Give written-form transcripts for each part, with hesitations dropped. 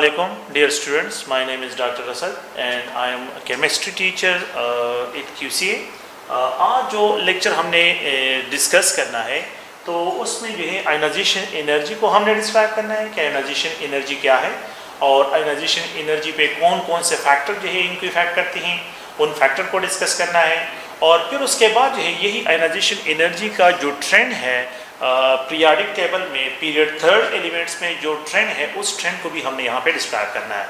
Assalamualaikum, dear students. My name is Dr. Asad and I am a chemistry teacher at QCA. आज जो lecture हमने discuss करना है तो उसमें जो है आयनाइजेशन एनर्जी को हमने डिस्क्राइब करना है कि आयनाइजेशन एनर्जी क्या है और आयनाइजेशन एनर्जी पे कौन कौन से फैक्टर जो है इनको इफेक्ट करते हैं, उन फैक्टर को डिस्कस करना है। और फिर उसके बाद जो है यही आयनाइजेशन एनर्जी का जो ट्रेंड है पीरियोडिक टेबल में पीरियड थर्ड एलिमेंट्स में जो ट्रेंड है उस ट्रेंड को भी हमने यहाँ पे डिस्क्राइब करना है।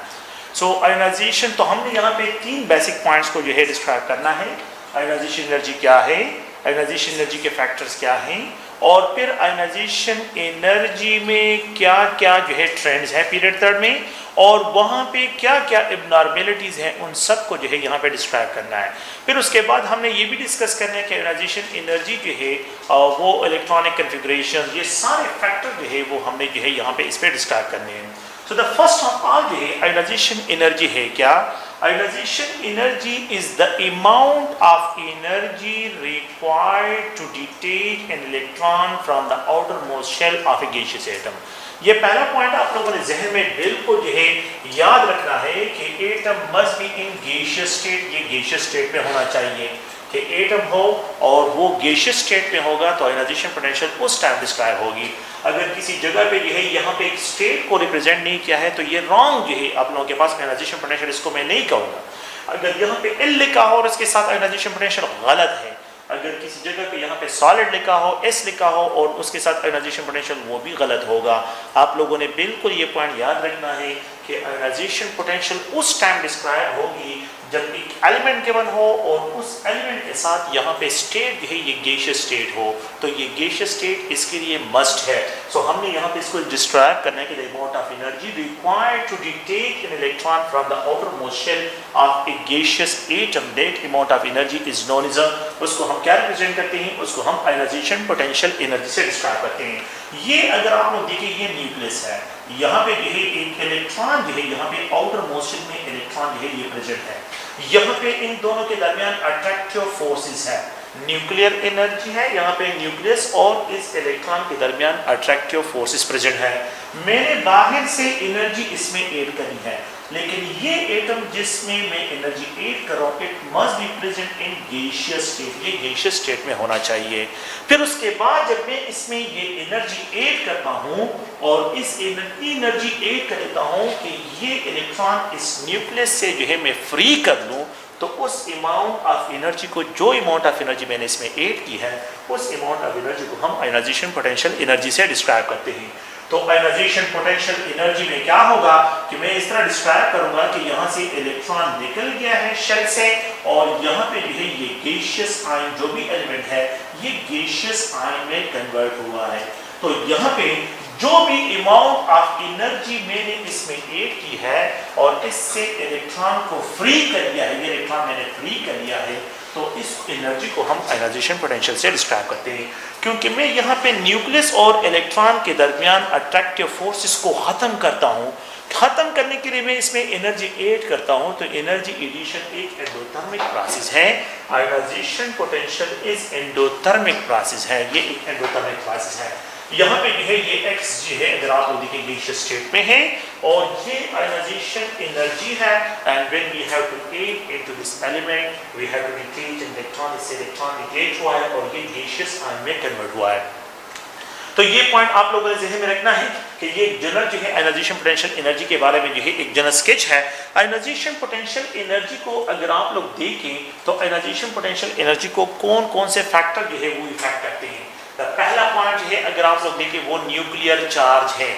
सो आयनाइजेशन तो हमने यहाँ पे तीन बेसिक पॉइंट्स को जो है डिस्क्राइब करना है। आयनाइजेशन एनर्जी क्या है, आयनाइजेशन एनर्जी के फैक्टर्स क्या हैं और फिर आयनाइजेशन एनर्जी में क्या क्या जो है ट्रेंड्स हैं पीरियड थर्ड में और वहाँ पे क्या क्या एबनॉर्मेलिटीज़ हैं उन सब को जो है यहाँ पे डिस्क्राइब करना है। फिर उसके बाद हमने ये भी डिस्कस करना है कि आयनाइजेशन एनर्जी जो है वो इलेक्ट्रॉनिक कन्फिग्रेशन ये सारे फैक्टर जो है वो हमने जो है यहाँ पे इस पर डिस्क्राइब करने हैं। So the first of all जो है आयनाइजेशन एनर्जी है क्या। Ionization energy is the amount of energy required to detach an electron from the outermost shell of a gaseous atom. ये पहला पॉइंट आप लोगों ने जहन में बिल्कुल जो है याद रखना है कि atom must be in gaseous state. ये गैसियस स्टेट में होना चाहिए कि एटम हो और वो गैसियस स्टेट में होगा तो आयनाइजेशन पोटेंशियल उस टाइम डिस्क्राइब होगी। अगर किसी जगह पे जो है यहाँ पे एक स्टेट को रिप्रेजेंट नहीं किया है तो ये रॉन्ग जो है आप लोगों के पास आयनाइजेशन पोटेंशियल इसको मैं नहीं कहूँगा। अगर यहाँ पे एल लिखा हो और इसके साथ आयनाइजेशन पोटेंशियल गलत है। अगर किसी जगह पे यहाँ पे सॉलिड लिखा हो, एस लिखा हो और उसके साथ आयनाइजेशन पोटेंशियल वो भी गलत होगा। आप लोगों ने बिल्कुल ये पॉइंट याद रखना है कि आयनाइजेशन पोटेंशियल उस टाइम डिस्क्राइब होगी जब एक एलिमेंट गिवन हो और उस एलिमेंट के साथ यहाँ पे स्टेट जो है ये गैसियस स्टेट हो तो ये गैसियस स्टेट इसके लिए मस्ट है। सो हमने यहाँ पे इसको डिस्क्राइब करना है कि the amount of energy required to detach an electron from the outermost shell of a gaseous atom, that amount of energy is known as उसको हम क्या रिप्रेजेंट करते हैं, उसको हम आयनाइजेशन पोटेंशियल एनर्जी से डिस्क्राइब करते हैं। ये अगर आप लोग देखिए ये न्यूक्लियस है, यहाँ पे जो है एक इलेक्ट्रॉन जो है यहाँ पे आउटर मोस्ट शेल में इलेक्ट्रॉन जो है ये प्रेजेंट है। यहाँ पे इन दोनों के दरमियान अट्रैक्टिव फोर्सेस है, न्यूक्लियर एनर्जी है यहाँ पे न्यूक्लियस और इस इलेक्ट्रॉन के दरमियान अट्रैक्टिव फोर्सेस प्रेजेंट है। मैंने बाहर से एनर्जी इसमें ऐड करी है लेकिन ये एटम जिसमें मैं एनर्जी ऐड कर रहा हूँ it must be present in gaseous state, ये गैसियस स्टेट में होना चाहिए। फिर उसके बाद जब मैं इसमें ये एनर्जी ऐड करता हूँ और इस एनर्जी ऐड कर देता हूँ कि ये इलेक्ट्रॉन इस न्यूक्लियस से जो है मैं फ्री कर लूँ तो उस अमाउंट ऑफ एनर्जी को जो अमाउंट ऑफ एनर्जी मैंने इसमें ऐड की है उस अमाउंट ऑफ एनर्जी को हम आयनाइजेशन पोटेंशियल एनर्जी से डिस्क्राइब करते हैं। तो आयनाइजेशन पोटेंशियल एनर्जी में क्या होगा कि मैं इस तरह डिस्क्राइब करूंगा कि यहाँ से इलेक्ट्रॉन निकल गया है शेल से और यहाँ पे जो है ये गैसियस आयन जो भी एलिमेंट है ये गैसियस आयन में कन्वर्ट हुआ है। तो यहाँ पे जो भी अमाउंट ऑफ एनर्जी मैंने इसमें ऐड की है और इससे इलेक्ट्रॉन को फ्री कर दिया है, ये इलेक्ट्रॉन मैंने फ्री कर लिया है तो इस एनर्जी को हम आयनाइजेशन पोटेंशियल से डिस्क्राइब करते हैं। क्योंकि मैं यहाँ पे न्यूक्लियस और इलेक्ट्रॉन के दरमियान अट्रैक्टिव फोर्सेस को ख़त्म करता हूँ, ख़त्म करने के लिए मैं इसमें एनर्जी ऐड करता हूँ तो एनर्जी एडिशन एक एंडोथर्मिक प्रोसेस है। Ionization potential is endothermic process है, ये एक एंडोथर्मिक प्रोसेस है। यहाँ पे जो है ये x जो है अगर आप लोग देखें गैसियस स्टेट में है और ये आयनाइजेशन एनर्जी है and when we have to add into this element we have to detach an electron, इससे इलेक्ट्रॉन डिटेच हुआ है और ये गैसियस आयन में कन्वर्ट हुआ है। तो ये पॉइंट आप लोगों ने ज़हन में रखना है कि ये जनरल जो है आयनाइजेशन पोटेंशियल एनर्जी के बारे में जो है एक जनरल स्केच है। आयनाइजेशन पोटेंशियल एनर्जी को अगर आप लोग देखें तो आयनाइजेशन पोटेंशियल एनर्जी को कौन कौन से फैक्टर जो है वो इफेक्ट करते हैं। पहला पॉइंट जो है अगर आप लोग देखें वो न्यूक्लियर चार्ज है।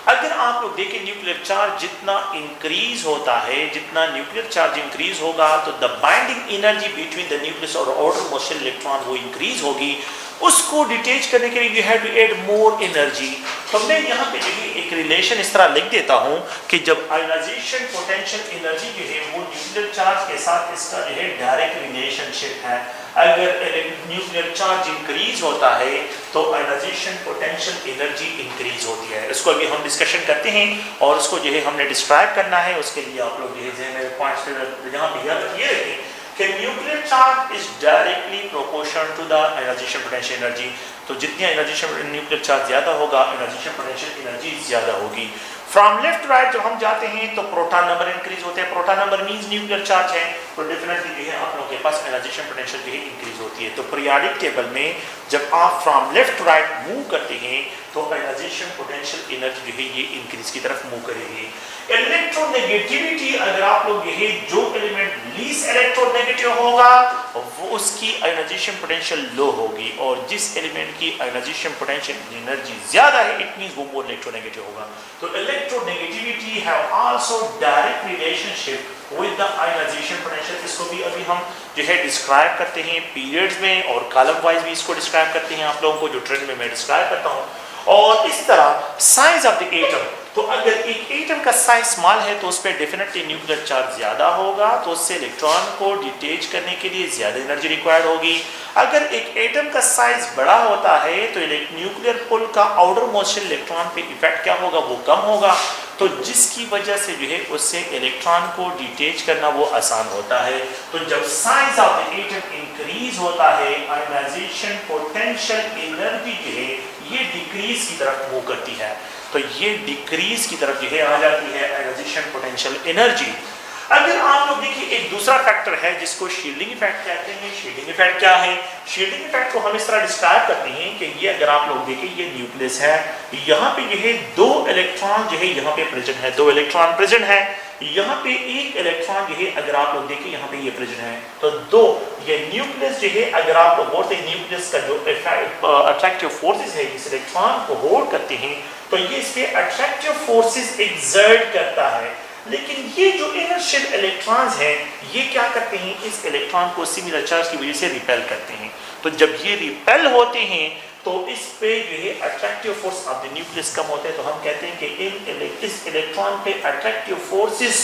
अगर आप लोग देखें न्यूक्लियर चार्ज जितना इंक्रीज होता है, जितना न्यूक्लियर चार्ज इंक्रीज होगा तो the binding energy between the nucleus और आउटर मोस्ट शेल इलेक्ट्रॉन वो इंक्रीज होगी। उसको डिटेच करने के लिए you have to add more energy. तो मैं यहाँ पे जो है एक रिलेशन इस तरह लिख देता हूँ कि जब आयनाइजेशन पोटेंशियल एनर्जी जो है वो न्यूक्लियर चार्ज के साथ इसका जो है डायरेक्ट रिलेशनशिप है। अगर न्यूक्लियर चार्ज इंक्रीज होता है तो आयनाइजेशन पोटेंशियल एनर्जी इंक्रीज होती है। इसको अभी हम डिस्कशन करते हैं और उसको जो है हमने डिस्क्राइब करना है। उसके लिए आप लोग जो है पॉइंट्स यहाँ पे याद रखिए कि nuclear charge is directly proportional to the ionization potential energy. तो जितनी आयनाइजेशन न्यूक्लियर चार्ज ज़्यादा होगा आयनाइजेशन पोटेंशियल एनर्जी ज़्यादा होगी। फ्रॉम लेफ्ट राइट जब हम जाते हैं तो प्रोटॉन नंबर इंक्रीज होते हैं, proton number means nuclear charge है, तो डेफिनेटली जो है आप लोगों के पास आयनाइजेशन पोटेंशियल जो है इंक्रीज होती है। तो पीरियोडिक टेबल में जब आप फ्रॉम लेफ्ट राइट मूव करते हैं तो आयनाइजेशन पोटेंशियल एनर्जी जो है ये इंक्रीज की तरफ मूव करेगी। इलेक्ट्रोनेगेटिविटी, अगर आप लोग यही जो एलिमेंट लीस्ट इलेक्ट्रोनेगेटिव होगा वो उसकी आयनाइजेशन पोटेंशियल लो होगी, और जिस एलिमेंट की आयनाइजेशन पोटेंशियल एनर्जी ज्यादा है इट मींस वो मोर इलेक्ट्रोनेगेटिव होगा। तो electronegativity have also direct relationship with the ionization potential. इसको भी अभी हम जो है डिस्क्राइब करते हैं पीरियड्स में, और कॉलम वाइज भी इसको डिस्क्राइब करते हैं आप लोगों को, जो ट्रेंड में मैं डिस्क्राइब करता हूँ। और इस तरह साइज ऑफ द एटम, तो अगर एक एटम का साइज स्मॉल है तो उस पर डेफिनेटली न्यूक्लियर चार्ज ज्यादा होगा, तो उससे इलेक्ट्रॉन को डिटेच करने के लिए ज्यादा एनर्जी रिक्वायर्ड होगी। अगर एक एटम का साइज बड़ा होता है तो न्यूक्लियर पुल का आउटर मोस्ट इलेक्ट्रॉन पे इफेक्ट क्या होगा, वो कम होगा, तो जिसकी वजह से जो है उससे इलेक्ट्रॉन को डिटेच करना वो आसान होता है। तो जब size of the atom increase होता है आयनाइजेशन पोटेंशियल एनर्जी जो है ये डिक्रीज की तरफ मूव करती है, तो ये डिक्रीज की तरफ जो है आ जाती है आयनाइजेशन पोटेंशियल एनर्जी। अगर आप लोग देखिए एक दूसरा फैक्टर है जिसको शील्डिंग इफेक्ट कहते हैं। शील्डिंग इफेक्ट क्या है? शील्डिंग इफेक्ट को हम इस तरह डिस्क्राइब करते हैं कि ये अगर आप लोग देखें ये न्यूक्लियस है, यहाँ पे ये है दो इलेक्ट्रॉन जो है यहाँ पे प्रेजेंट है, दो इलेक्ट्रॉन प्रेजेंट है, यहाँ पे एक इलेक्ट्रॉन जो है अगर आप लोग देखें यहाँ पे ये प्रेजेंट है, तो दो ये न्यूक्लियस जो है अगर आप लोग बोलते हैं न्यूक्लियस का जो अट्रैक्टिव फोर्सेस है इस इलेक्ट्रॉन को होल्ड करते हैं, तो ये इस पे अट्रैक्टिव फोर्सेस एक्सर्ट करता है। लेकिन ये जो इनर्शियल इलेक्ट्रॉन्स हैं ये क्या करते हैं, इस इलेक्ट्रॉन को सिमिलर चार्ज की वजह से रिपेल करते हैं। तो जब ये रिपेल होते हैं तो इस पे जो है attractive force of the nucleus कम होते हैं, तो हम कहते हैं कि इस इलेक्ट्रॉन पे अट्रैक्टिव फोर्सेस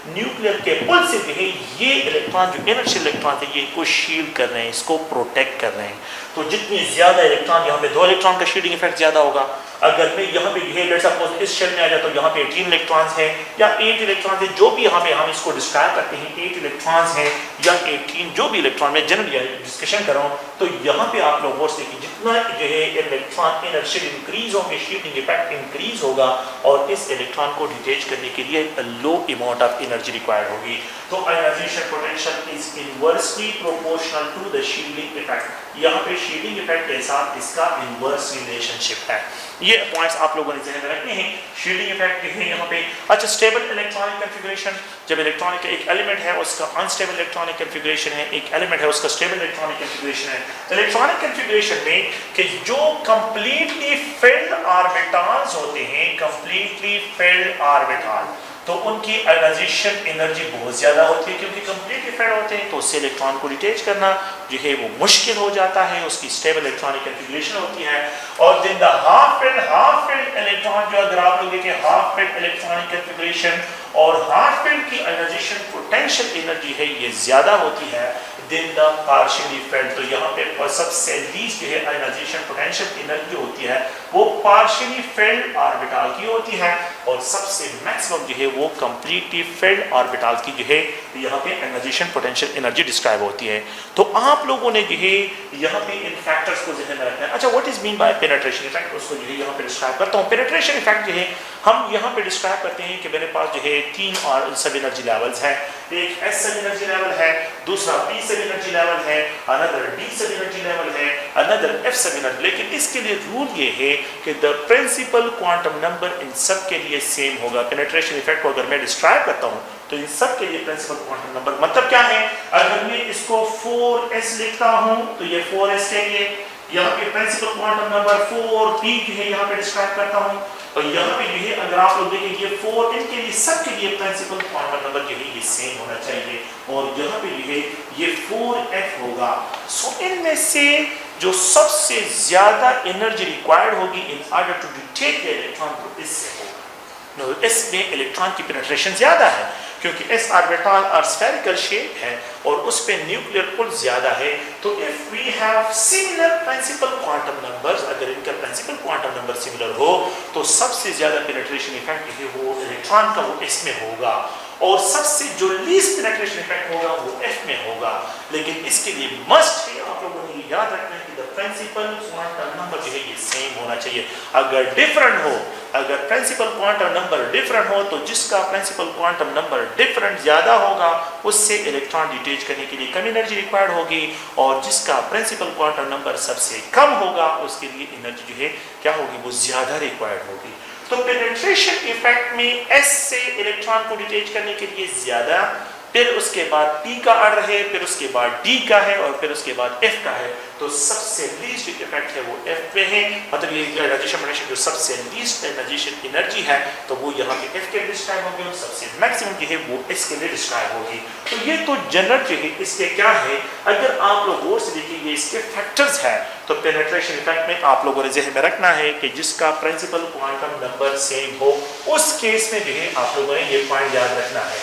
न्यूक्लियर के पुल से जो है ये इलेक्ट्रॉन जो इनर्शियल इलेक्ट्रॉन है ये को शील्ड कर रहे हैं, इसको प्रोटेक्ट कर रहे हैं। तो जितनी ज्यादा इलेक्ट्रॉन, यहाँ पे दो इलेक्ट्रॉन का शील्डिंग इफेक्ट ज्यादा होगा। अगर मैं यहाँ पे लेट्स सपोज इस शेल में आ जाए तो यहाँ पे 18 इलेक्ट्रॉन्स हैं या 8 इलेक्ट्रॉन्स हैं, जो भी यहाँ पे हम इसको डिस्क्राइब करते हैं 8 इलेक्ट्रॉन्स हैं या 18 जो भी इलेक्ट्रॉन में जनरल डिस्कशन कर रहा हूँ, तो यहाँ पे आप लोग गौर से देखिए जितना जो है इलेक्ट्रॉन एनर्जी इंक्रीज होंगे शील्डिंग इफेक्ट इंक्रीज होगा और इस इलेक्ट्रॉन को डिटेच करने के लिए low amount of energy required होगी। तो ionization potential is inversely proportional to the shielding effect. यहाँ पे शील्डिंग इफेक्ट के साथ इसका इनवर्स रिलेशनशिप है। ये पॉइंट्स आप लोगों ने ध्यान में रखने हैं। शील्डिंग इफेक्ट है यहाँ पे। अच्छा, स्टेबल इलेक्ट्रॉनिक कन्फिगरेशन, जब इलेक्ट्रॉनिक एक एलिमेंट है उसका अनस्टेबल इलेक्ट्रॉनिक कन्फिगरेशन है, एक एलिमेंट है उसका स्टेबल इलेक्ट्रॉनिक कन्फिगरेशन है। इलेक्ट्रॉनिक कन्फिगरेशन में कि जो कंप्लीटली फिल्ड ऑर्बिटल्स होते हैं, कंप्लीटली फिल्ड ऑर्बिटल, तो उनकी आयनाइजेशन एनर्जी बहुत ज्यादा होती है क्योंकि कंप्लीटली फिल्ड होते हैं, तो उससे इलेक्ट्रॉन को डिटेच करना जो है वो मुश्किल हो जाता है, उसकी स्टेबल इलेक्ट्रॉनिक कन्फिगरेशन होती है। और दिन द हाफ फिल्ड इलेक्ट्रॉन जो अगर आप लोग देखें हाफ फिल्ड इलेक्ट्रॉनिक कन्फिगरेशन और हाफ फिल्ड की आयनाइजेशन पोटेंशियल एनर्जी है ये ज्यादा होती है दिन द पार्शियली फिल्ड। तो यहाँ पे सबसे लीस्ट जो है आयनाइजेशन पोटेंशियल एनर्जी होती है वो पार्शियली फिल्ड ऑर्बिटल की होती है और सबसे मैक्सिमम जो है वो कंप्लीटली फिल्ड ऑर्बिटल की जो है यहाँ पे आयनाइजेशन पोटेंशियल एनर्जी डिस्क्राइब होती है। तो आप लोगों ने जो है यहाँ पे इन फैक्टर्स को ध्यान में रखना है। अच्छा, what is mean by penetration effect, उसको जो है यहाँ पे डिस्क्राइब करता हूँ। पेनिट्रेशन इफेक्ट जो है हम यहाँ पे डिस्क्राइब करते हैं कि मेरे पास जो है 3 और सब एनर्जी लेवल्स हैं। एक एस सब एनर्जी लेवल है, दूसरा पी सब एनर्जी लेवल है, another D sub energy level है, अनदर एफ सब एनर्जी। लेकिन इसके लिए रूल ये है कि द प्रिंसिपल क्वांटम नंबर इन सब के लिए सेम होगा। पेनिट्रेशन इफेक्ट को अगर मैं डिस्क्राइब करता हूँ तो इन सब के लिए प्रिंसिपल क्वांटम नंबर मतलब क्या है, अगर मैं इसको 4s लिखता हूँ तो ये 4s के लिए यहाँ पे प्रिंसिपल क्वांटम नंबर 4p जो है यहाँ पे डिस्क्राइब करता हूँ, और यहाँ पे जो है अगर आप लोग देखें ये 4 इनके लिए सब के लिए प्रिंसिपल क्वांटम नंबर जो है ये सेम होना चाहिए, और यहाँ पे जो है ये 4f होगा। सो इनमें से जो सबसे ज्यादा एनर्जी रिक्वायर्ड होगी in order to detect the electron तो इससे होगा। इसमें इलेक्ट्रॉन की पेनिट्रेशन ज्यादा है क्योंकि एस ऑर्बिटल और स्फेरिकल शेप है और उस पे न्यूक्लियर पुल ज्यादा है। तो if we have similar principal quantum numbers, अगर इनका प्रिंसिपल क्वांटम नंबर सिमिलर हो तो सबसे ज्यादा पेनिट्रेशन इफेक्ट है वो इलेक्ट्रॉन का वो इसमें होगा, और सबसे जो लीस्ट पेनिट्रेशन इफेक्ट होगा वो एफ में होगा। लेकिन इसके लिए मस्ट है आप लोगों ने याद रखना है कि द प्रिंसिपल क्वांटम नंबर जो है ये सेम होना चाहिए। अगर डिफरेंट हो, अगर प्रिंसिपल क्वांटम नंबर डिफरेंट हो तो जिसका प्रिंसिपल क्वांटम नंबर डिफरेंट ज़्यादा होगा उससे इलेक्ट्रॉन डिटेच करने के लिए कम एनर्जी रिक्वायर्ड होगी, और जिसका प्रिंसिपल क्वांटम नंबर सबसे कम होगा उसके लिए एनर्जी जो है क्या होगी, वो ज़्यादा रिक्वायर्ड होगी। तो पेनिट्रेशन इफेक्ट में एस से इलेक्ट्रॉन को डिटेच करने के लिए ज़्यादा, फिर उसके बाद P का ऑर्डर है, फिर उसके बाद D का है, और फिर उसके बाद F का है। तो सबसे लीस्ट इफेक्ट है वो F पे है, मतलब ये एनर्जेशन पोटेंशियल जो सबसे लीस्ट एनर्जेशन एनर्जी है तो वो यहाँ पे F के लिए डिस्क्राइब होगी, और सबसे मैक्सिमम जो है वो S के लिए डिस्क्राइब होगी। तो ये तो जनरल जो है इसके क्या है, अगर आप लोग गौर से देखिए इसके फैक्टर्स है, तो पेनिट्रेशन इफेक्ट में आप लोगों ने ज़हन में रखना है कि जिसका प्रिंसिपल क्वांटम नंबर सेम हो उस केस में जो है आप लोगों ने ये पॉइंट याद रखना है।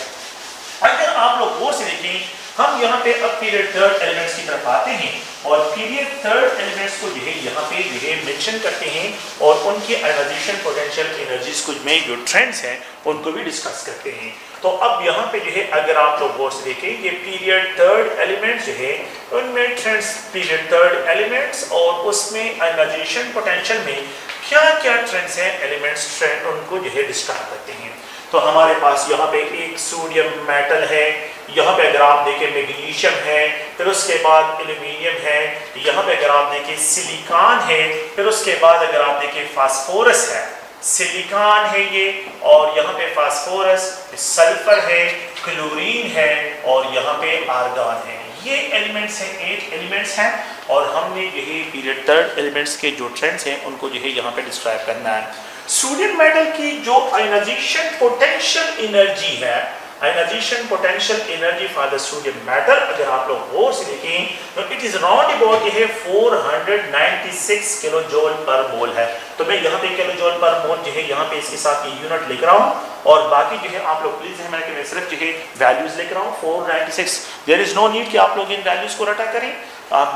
अगर आप लोग गौर से देखें, हम यहाँ पे अब पीरियड थर्ड एलिमेंट्स की तरफ आते हैं, और पीरियड थर्ड एलिमेंट्स को जो है यहाँ पे जो है मेंशन करते हैं, और उनके आयोनाइजेशन पोटेंशियल एनर्जीज को में जो ट्रेंड्स हैं उनको भी डिस्कस करते हैं। तो अब यहाँ पे जो है अगर आप लोग गौर से देखें, ये पीरियड थर्ड एलिमेंट्स जो है उनमें ट्रेंड्स पीरियड थर्ड एलिमेंट्स, और उसमें आयोनाइजेशन पोटेंशियल में क्या क्या ट्रेंड्स हैं एलिमेंट्स ट्रेंड उनको जो है डिस्क्राइब करते हैं। तो हमारे पास यहाँ पे एक सोडियम मेटल है, यहाँ पे अगर आप देखें मैग्नीशियम है, फिर उसके बाद एल्यूमिनियम है, यहाँ पे अगर आप देखें सिलिकॉन है, फिर उसके बाद अगर आप देखें फास्फोरस है, सिलिकॉन है ये, और यहाँ पे फास्फोरस, सल्फर है, क्लोरीन है, और यहाँ पे आर्गन है। ये एलिमेंट्स हैं, 8 एलिमेंट्स हैं, और हमने यही पीरियड थर्ड एलिमेंट्स के जो ट्रेंड्स हैं उनको जो है यहाँ पे डिस्क्राइब करना है। सोडियम मेटल की जो आयोनाइजेशन पोटेंशियल एनर्जी है, ionization potential energy for the sodium metal अगर आप लोग गौर से देखें तो इट इज राउंड अबाउट ये 496 किलो जूल पर मोल है। तो मैं यहाँ पे किलो जूल पर मोल जो है यहाँ पे इसके साथ ये यूनिट लिख रहा हूँ, और बाकी जो है आप लोग प्लीज है मैं सिर्फ जो है वैल्यूज लिख रहा हूँ 496। देयर इज नो नीड कि आप लोग इन वैल्यूज को रटा करें,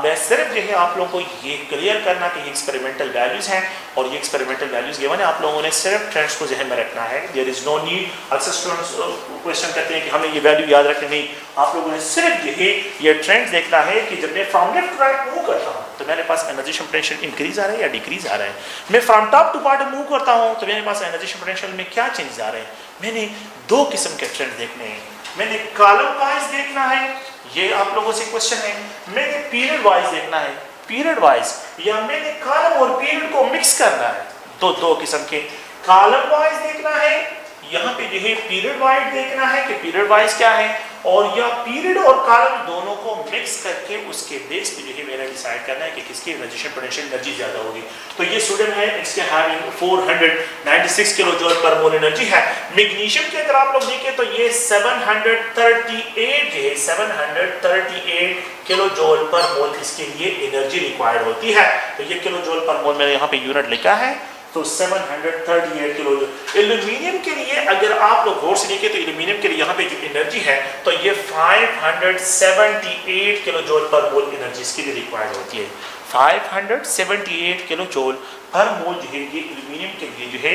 मैं सिर्फ जो है आप लोगों को ये क्लियर करना कि ये एक्सपेरिमेंटल वैल्यूज हैं, और ये एक्सपेरिमेंटल वैल्यूज गिवन है, आप लोगों ने सिर्फ ट्रेंड्स को जहन में रखना है। देयर इज नो नीड, अक्सर स्टूडेंट्स क्वेश्चन करते हैं कि हमें ये वैल्यू याद रखनी, नहीं, आप लोगों ने सिर्फ जो है ये ट्रेंड्स देखना है कि जब मैं from left to right move करता हूँ तो मेरे पास एनर्जेशन पोटेंशियल इंक्रीज आ रहा है या डिक्रीज आ रहा है, मैं from top to bottom move करता हूँ तो मेरे पास एनर्जेशन पोटेंशियल में क्या चेंजेस आ रहे हैं। मैंने दो किस्म के ट्रेंड देखने हैं, मैंने कॉलम वाइज देखना है, ये आप लोगों से क्वेश्चन है, मैंने पीरियड वाइज देखना है, पीरियड वाइज, या मैंने कॉलम और पीरियड को मिक्स करना है। तो दो किस्म के कॉलम वाइज देखना है, यहाँ पे जो है पीरियड वाइज देखना है कि पीरियड वाइज क्या है, और या पीरियड और कॉलम दोनों को मिक्स करके उसके बेस पे जो है मैंने डिसाइड करना है कि किसकी एनर्जेशन पोटेंशियल एनर्जी ज्यादा होगी। तो ये सोडियम है, इसके हैविंग 496 किलो जूल पर मोल एनर्जी है। मैग्नीशियम की अगर आप लोग देखें तो ये 738 है, 738 किलो जूल पर मोल इसके लिए एनर्जी रिक्वायर्ड होती है। तो ये किलो जूल पर मोल मैंने यहाँ पे यूनिट लिखा है, तो 738 किलो जूल। एल्यूमिनियम के लिए अगर आप लोग गौर से देखें तो एल्यूमिनियम के लिए यहाँ पे जो एनर्जी है तो ये 578 किलो जूल पर मोल एनर्जी इसके लिए रिक्वायर्ड होती है। 578 किलो जूल पर मोल जो है ये एल्यूमिनियम के लिए जो है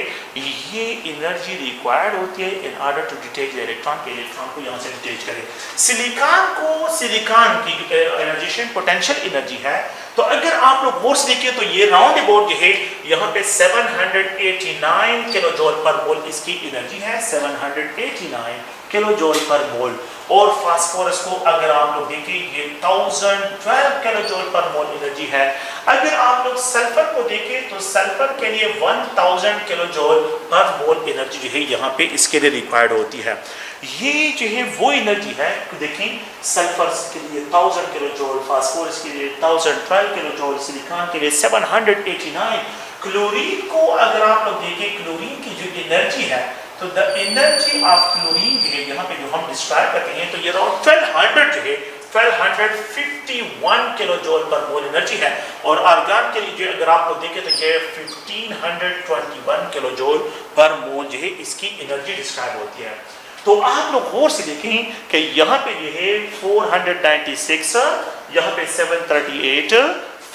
ये एनर्जी रिक्वायर्ड होती है in order to detach the electron के इलेक्ट्रॉन को यहाँ से डिटेच करें। सिलिकॉन की एनर्जेशन पोटेंशियल एनर्जी है, तो अगर आप लोग गौर से देखिए तो ये राउंड अबाउट जो है यहाँ पे 789 किलो जूल पर मोल इसकी एनर्जी है, 789 किलो जूल पर मोल। और फास्फोरस को अगर आप लोग देखें ये 1012 किलो जूल पर मोल एनर्जी है। अगर आप लोग सल्फर को देखें तो सल्फर के लिए 1000 किलो जूल पर मोल एनर्जी जो है यहाँ पे इसके लिए रिक्वायर्ड होती है। ये जो है वो एनर्जी है, देखें सल्फर के लिए 1000 किलो जूल, फास्फोरस के लिए 1012 किलो जूल, सिलिकॉन के लिए 789। क्लोरीन को अगर आप लोग देखें क्लोरीन की जो एनर्जी है तो द एनर्जी ऑफ क्लोरीन जो है यहाँ पे जो हम डिस्क्राइब करते हैं तो ये अराउंड 1200 जो है 1251 किलो जूल पर मोल एनर्जी है। और आर्गन के लिए अगर आप लोग देखें तो ये 1521 किलो जूल पर मोल जो है इसकी एनर्जी डिस्क्राइब होती है। तो आप लोग गौर से देखें कि यहाँ पे ये है 496, यहाँ पे 738,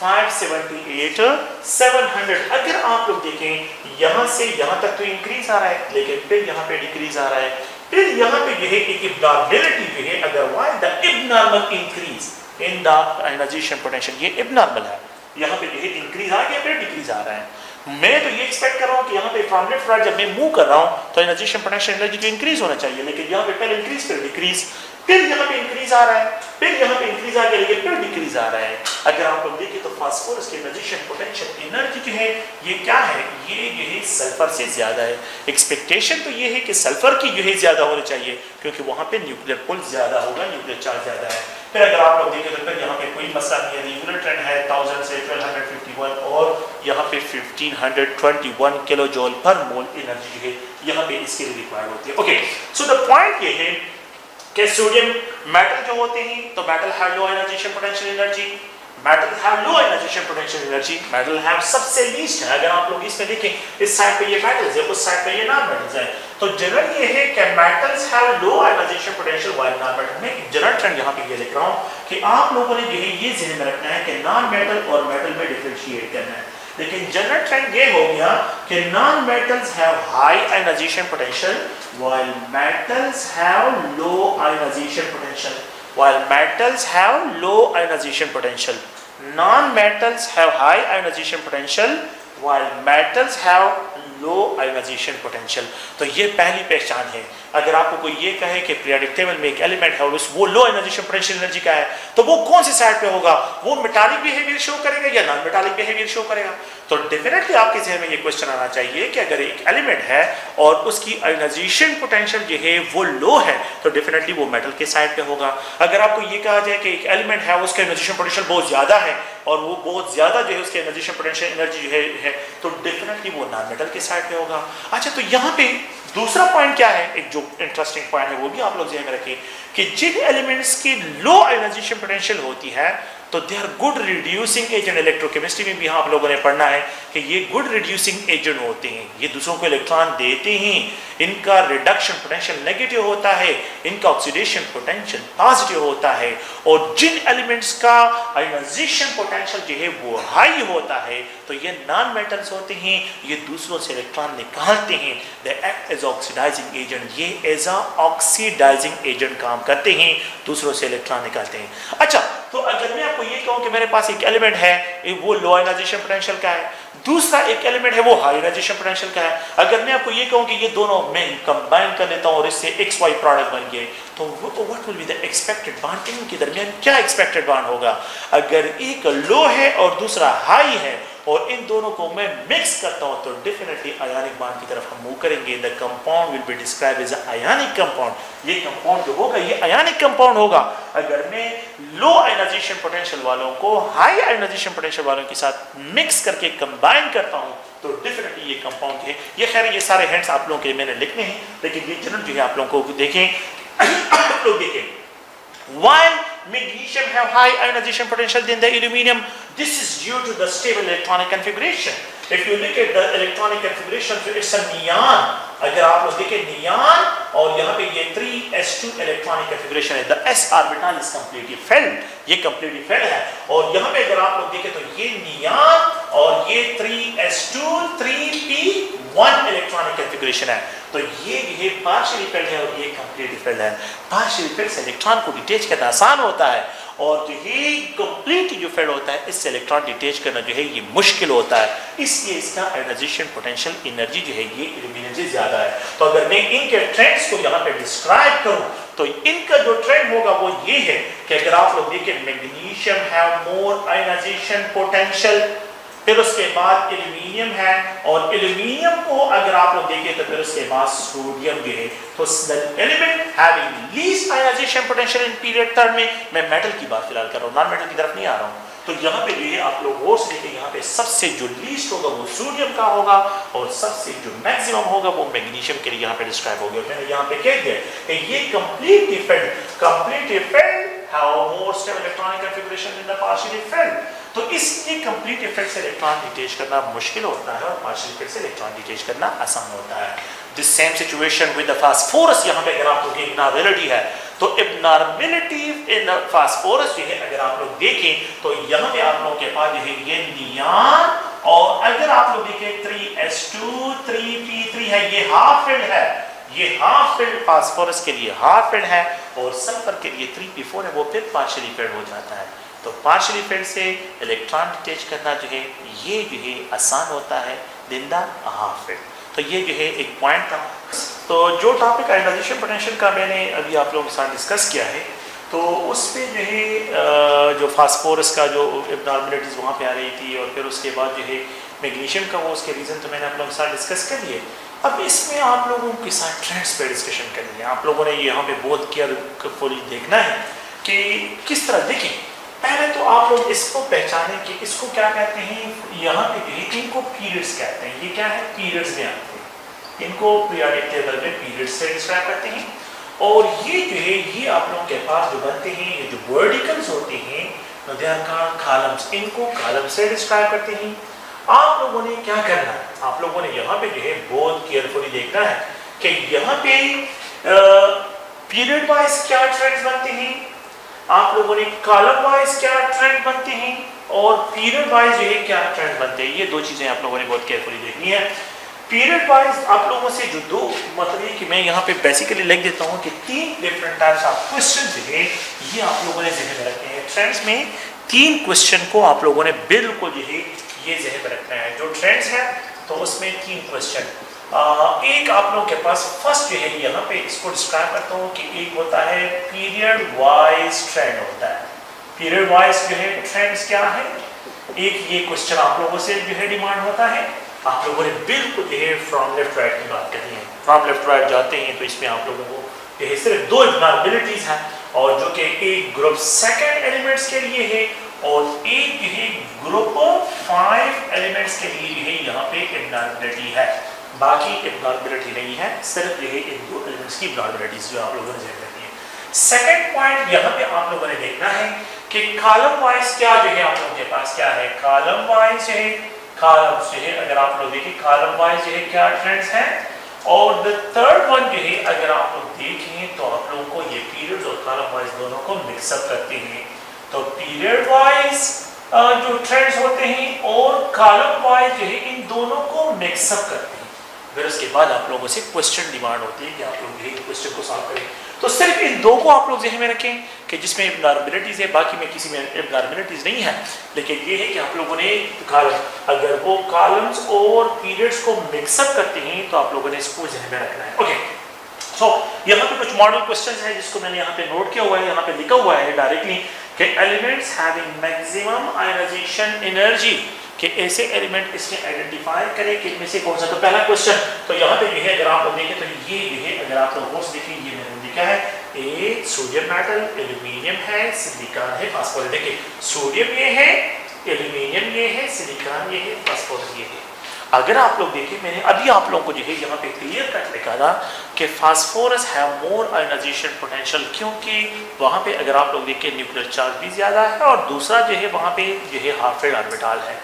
578, 700। अगर आप लोग देखें यहाँ से यहाँ तक तो इंक्रीज आ रहा है, लेकिन फिर यहाँ पे डिक्रीज आ रहा है, फिर यहाँ पे जो है एक इब्नॉर्मलिटी जो है, otherwise the abnormal increase in the ionization potential, ये इब्नॉर्मल है, यहाँ पे जो है इंक्रीज आ गया फिर डिक्रीज आ रहा है। मैं तो ये एक्सपेक्ट कर रहा हूँ कि यहाँ पे फ्रॉम लेफ्ट राइट जब मैं मूव कर रहा हूँ तो एनाइजेशन पोटेंशियल एनर्जी तो इंक्रीज होना चाहिए, लेकिन यहाँ पे पहले इंक्रीज फिर डिक्रीज, फिर यहाँ पे इंक्रीज आ रहा है, फिर यहाँ पे इंक्रीज आ गया, लेकिन फिर डिक्रीज आ रहा है। अगर आप लोग देखें तो फास्फोरस की एनाइजेशन पोटेंशियल एनर्जी जो है ये क्या है, ये सल्फर से ज्यादा है। एक्सपेक्टेशन तो ये है कि सल्फर की जो है ज्यादा होनी चाहिए क्योंकि वहां पे न्यूक्लियर पुल ज्यादा होगा, न्यूक्लियर चार्ज ज्यादा है। फिर अगर आप लोग देखें तो फिर यहाँ पे कोई मसला नहीं है, रेगुलर ट्रेंड है 1000 से 1251 और यहाँ पे 1521 किलो जूल पर मोल एनर्जी जो है यहाँ पे इसके लिए रिक्वायर्ड होती है। ओके, सो द पॉइंट ये है कि सोडियम मेटल जो होते हैं तो metal have low ionization potential energy, metal have low ionization potential energy, metal have सबसे लीस्ट है। अगर आप लोग इसमें देखें इस साइड पे ये मेटल्स है, उस साइड पे ये नॉन मेटल्स है, तो जनरल ये है कि metals have low ionization potential while non metal. मैं जनरल ट्रेंड यहाँ पे ये लिख रहा हूँ कि आप लोगों ने जो है ये ध्यान में रखना है कि नॉन मेटल और मेटल में डिफरेंशिएट करना है। लेकिन जनरल ट्रेंड ये हो गया कि non metals have high ionization potential while metals have low ionization potential, while metals have low ionization potential, non-metals have high ionization potential while metals have low ionization potential। तो ये पहली पहचान है। अगर आपको कोई ये कहे कि पीरियोडिक टेबल में एक एलिमेंट है और वो लो आयनाइजेशन पोटेंशियल एनर्जी का है तो वो कौन सी साइड पे होगा, वो मेटालिक बिहेवियर शो करेगा या नॉन मेटालिक बिहेवियर शो करेगा। तो डेफिनेटली आपके जहन में ये क्वेश्चन आना चाहिए कि अगर एक एलिमेंट है और उसकी आयनाइजेशन पोटेंशियल जो है वो लो है तो डेफिनेटली वो मेटल के साइड पे होगा। अगर आपको ये कहा जाए कि एक एलिमेंट है उसका आयनाइजेशन पोटेंशियल बहुत ज्यादा है और वो बहुत ज्यादा जो है उसकी आयनाइजेशन पोटेंशियल एनर्जी जो है तो डेफिनेटली वो नॉन मेटल के साइड पे होगा। अच्छा, तो यहाँ पे दूसरा पॉइंट क्या है, एक जो इंटरेस्टिंग पॉइंट है वो भी आप लोग ध्यान में रखें कि जिन एलिमेंट्स की लो आयनाइजेशन पोटेंशियल होती है तो they are good reducing agent. Electrochemistry में भी यहाँ आप लोगों ने पढ़ना है कि ये गुड रिड्यूसिंग एजेंट होते हैं, ये दूसरों को इलेक्ट्रॉन देते हैं, इनका रिडक्शन पोटेंशियल नेगेटिव होता है, इनका ऑक्सीडेशन पोटेंशियल पॉजिटिव होता है। और जिन एलिमेंट्स का आयनाइजेशन पोटेंशियल जो है वो हाई होता है तो ये नॉन मेटल्स होते हैं, ये दूसरों से इलेक्ट्रॉन निकालते हैं, they act as oxidizing agent, ये एज अ ऑक्सीडाइजिंग एजेंट काम करते हैं, दूसरों से इलेक्ट्रॉन निकालते हैं। अच्छा, तो अगर मैं आपको ये कहूं कि मेरे पास एक एलिमेंट है वो लो आयनाइजेशन पोटेंशियल का है, दूसरा एक एलिमेंट है वो हाई आयनाइजेशन पोटेंशियल का है, अगर मैं आपको ये कहूं कि ये दोनों मैं कंबाइन कर लेता हूं और इससे XY प्रोडक्ट बन गए तो what will be the expected bond, इनके दरमियान क्या एक्सपेक्टेड बॉन्ड होगा। अगर एक लो है और दूसरा हाई है और इन दोनों को मैं मिक्स करता हूं तो डेफिनेटली आयनिक बॉन्ड की तरफ हम मूव करेंगे। The compound will be described as ionic compound, ये कंपाउंड जो होगा ये आयनिक कंपाउंड होगा। अगर मैं लो आयनाइजेशन पोटेंशियल वालों को हाई आयनाइजेशन पोटेंशियल वालों के साथ मिक्स करके कंबाइन करता हूं तो डेफिनेटली ये कंपाउंड है। ये खैर ये सारे हिंट्स आप लोगों के मैंने लिखने हैं, लेकिन ये जनरल जो है आप लोगों को देखें आप लोग देखें While magnesium have high ionization potential than the aluminium, this is due to the stable electronic configuration. If you look at the electronic configuration, so it's a neon. अगर आप लोग देखें नियॉन और यहाँ पे ये 3s2 इलेक्ट्रॉनिक कॉन्फ़िगरेशन है, the s orbital is completely filled, ये completely filled है। और यहाँ पे अगर आप लोग देखें तो ये नियॉन और ये 3s2 3p1 इलेक्ट्रॉनिक कॉन्फ़िगरेशन है, तो ये पार्शियली फिल्ड है और ये कंप्लीटली फिल्ड है। पार्शियली फिल्ड से इलेक्ट्रॉन को डिटेच करना आसान होता है और जो ये कंप्लीटली जो फिल्ड होता है इससे इलेक्ट्रॉन डिटेच करना जो है ये मुश्किल होता है, इसलिए इसका आयनाइजेशन पोटेंशियल एनर्जी जो है ये एल्यूमिनियम से ज्यादा है। तो अगर मैं इनके ट्रेंड्स को यहाँ पे डिस्क्राइब करूँ तो इनका जो ट्रेंड होगा वो ये है कि अगर आप लोग देखें magnesium have more ionization potential, फिर उसके बाद एल्यूमिनियम है और एल्यूमिनियम को अगर आप लोग देखें तो फिर उसके बाद सोडियम जो है, तो element having least ionization potential in period third में, मैं मेटल की बात फिलहाल कर रहा हूँ, नॉन मेटल की तरफ नहीं आ रहा हूँ। तो यहाँ पे जो है आप लोग वो देखें, यहाँ पे सबसे जो लीस्ट होगा वो सोडियम का होगा और सबसे जो मैक्सिमम होगा वो मैग्नीशियम के लिए यहाँ पे डिस्क्राइब हो गया। मैंने यहाँ पे कह दिया कि ये completely filled have more stable electronic configuration in the partially filled, तो इसलिए कंप्लीट इफेक्ट से इलेक्ट्रॉन डिटेच करना मुश्किल होता है और पार्शियल इफेक्ट से इलेक्ट्रॉन डिटेच करना आसान होता है। This same situation with the phosphorus, यहाँ पे अगर आप लोग इग्नोरेबिलिटी है तो इग्नोरेबिलिटी इन फास्फोरस जो है अगर आप लोग देखें तो यहाँ पे आप लोगों के पास जो है ये नियॉन और अगर आप लोग देखें 3s2 3p3 है, ये हाफ फिल्ड है, ये हाफ फिल्ड फास्फोरस के लिए हाफ फिल्ड है और सल्फर के लिए 3p4 है, वो फिर पार्शियली फिल्ड हो जाता है। तो पार्शियली फिल्ड से इलेक्ट्रॉन डिटेच करना जो है ये जो है आसान होता है, देन द हाफ-वेव। तो ये जो है एक पॉइंट था। तो जो टॉपिक आयोनाइजेशन पोटेंशियल का मैंने अभी आप लोगों के साथ डिस्कस किया है, तो उसमें जो है जो फास्फोरस का जो एब्नॉर्मलिटीज़ वहाँ पे आ रही थी, और फिर उसके बाद जो है मैग्नीशियम का वो उसके रीज़न तो मैंने आप लोगों के साथ डिस्कस कर लिए। अब इसमें आप लोगों के साथ ट्रेंड्स पे डिस्कशन करेंगे। आप लोगों ने यहाँ पे बहुत केयरफुली देखना है कि किस तरह देखें। पहले तो आप लोग इसको पहचानें कि इसको क्या कहते हैं। यहाँ पे इनको पीरियड्स कहते हैं। ये क्या है, पीरियड्स में आते हैं। इनको पीरियडिक टेबल में पीरियड्स से डिस्क्राइब करते हैं। और ये जो है ये आप लोगों के पास जो बनते हैं, ये जो वर्टिकल्स होते हैं, कॉलम्स, इनको कॉलम से डिस्क्राइब करते हैं। आप लोगों ने क्या करना है, आप लोगों ने यहाँ पे जो है बहुत केयरफुली देखना है कि यहाँ पे पीरियड वाइज क्या ट्रेंड्स बनते हैं, आप लोगों ने कॉलम वाइज क्या ट्रेंड बनते हैं, और पीरियड वाइज जो है क्या ट्रेंड बनते हैं। ये दो चीजें आप लोगों ने बहुत केयरफुली देखनी है। पीरियड वाइज आप लोगों से जो दो मतलब ये कि मैं यहाँ पे बेसिकली लिख देता हूँ कि 3 डिफरेंट टाइप्स ऑफ क्वेश्चन जो है ये आप लोगों ने ज़हन में रखने हैं। ट्रेंड्स में 3 क्वेश्चन को आप लोगों ने बिल्कुल जो है ये ज़हन में रखना है। जो ट्रेंड्स है तो उसमें 3 क्वेश्चन। एक आप लोगों के पास फर्स्ट जो है यहाँ पे इसको डिस्क्राइब करता हूँ कि एक होता है पीरियड वाइज ट्रेंड होता है। पीरियड वाइज जो है ट्रेंड्स क्या है, एक ये क्वेश्चन आप लोगों से जो है डिमांड होता है। आप लोगों ने बिल्कुल जो है फ्रॉम लेफ्ट राइट की बात करनी है। फ्रॉम लेफ्ट राइट जाते हैं तो इसमें आप लोगों को जो है सिर्फ 2 एब्नॉर्मलिटीज हैं, और जो कि एक ग्रुप सेकंड एलिमेंट्स के लिए है और एक जो है ग्रुप 5 एलिमेंट्स के लिए है यहाँ पे एब्नॉर्मलिटी है। बाकी एब्नॉर्मलिटी नहीं है, सिर्फ ये है इन 2 एलिमेंट्स की एब्नॉर्मलिटीज जो आप लोगों ने ध्यान रखनी है। सेकंड पॉइंट यहाँ पे आप लोगों ने देखना है कि कॉलम वाइज क्या जो है आप लोगों के पास क्या है। कॉलम वाइज है, कॉलम्स जो है अगर आप लोग देखिए कॉलम वाइज जो है क्या ट्रेंड्स हैं। और द थर्ड वन जो है अगर आप लोग देखें तो आप लोगों को ये पीरियड्स और कॉलम वाइज दोनों को मिक्सअप करते हैं। तो पीरियड वाइज जो ट्रेंड्स होते हैं और कॉलम वाइज जो है इन दोनों को मिक्सअप करते हैं। फिर उसके बाद आप लोगों से क्वेश्चन डिमांड होती है कि आप लोग ये क्वेश्चन को सॉल्व करें। तो सिर्फ इन 2 को आप लोग ज़हन में रखें कि जिसमें एब्नॉर्मलिटीज़ है, बाकी में किसी में एब्नॉर्मलिटीज़ नहीं है। लेकिन ये है कि आप लोगों ने अगर वो कॉलम्स और पीरियड्स को मिक्सअप करते हैं तो आप लोगों ने इसको ज़हन में रखना है। ओके, सो यहाँ पे कुछ मॉडल क्वेश्चन है जिसको मैंने यहाँ पे नोट किया हुआ है। यहाँ पे लिखा हुआ है डायरेक्टली कि elements having maximum ionization energy, कि ऐसे एलिमेंट इसने आइडेंटिफाई करें कि इनमें से कौन सा। तो पहला क्वेश्चन तो यहाँ पे ये है, अगर आप लोग देखें तो ये जो है अगर आप लोग नोट्स देखें ये मैंने लिखा है ए सोडियम मेटल, एल्यूमिनियम है, सिलिकॉन है, फास्फोरस। देखिए सोडियम ये है, एल्यूमिनियम ये है, सिलिकॉन ये है, फास्फोरस ये है। अगर आप लोग देखें मैंने अभी आप लोगों को जो है यहाँ पे क्लियर कट लिखा था कि phosphorus have more ionization potential, क्योंकि वहाँ पे अगर आप लोग देखें न्यूक्लियर चार्ज भी ज़्यादा है और दूसरा जो है वहाँ पे जो है हाफ-वेव ऑर्बिटल है।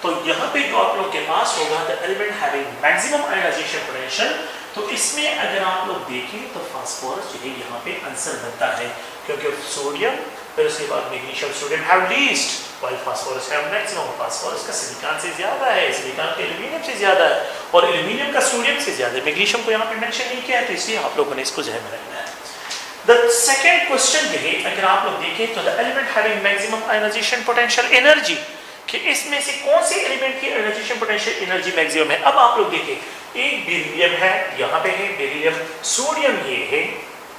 तो यहाँ पे जो आप लोग के पास होगा the element having maximum ionisation potential, तो इसमें अगर आप लोग देखें तो फास्फोरस जो है यहाँ पे आंसर बनता है, क्योंकि सोडियम फिर उसके बाद magnesium sodium have least while phosphorus have maximum. Phosphorus का सिलिकॉन से ज्यादा है, सिलिकॉन का एल्यूमिनियम से ज्यादा है, और एल्यूमिनियम का सोडियम से ज्यादा है। मैग्नीशियम को यहाँ पे मेंशन नहीं किया है, तो इसलिए आप लोगों ने इसको ध्यान में रखना है। द सेकंड क्वेश्चन जो है अगर आप लोग देखें तो the element having maximum ionization potential energy, कि इसमें से कौन से एलिमेंट की आयोनाइजेशन पोटेंशियल एनर्जी मैक्सिमम है। अब आप लोग देखें एक बेरिलियम है, यहाँ पे है बेरिलियम, सोडियम ये है,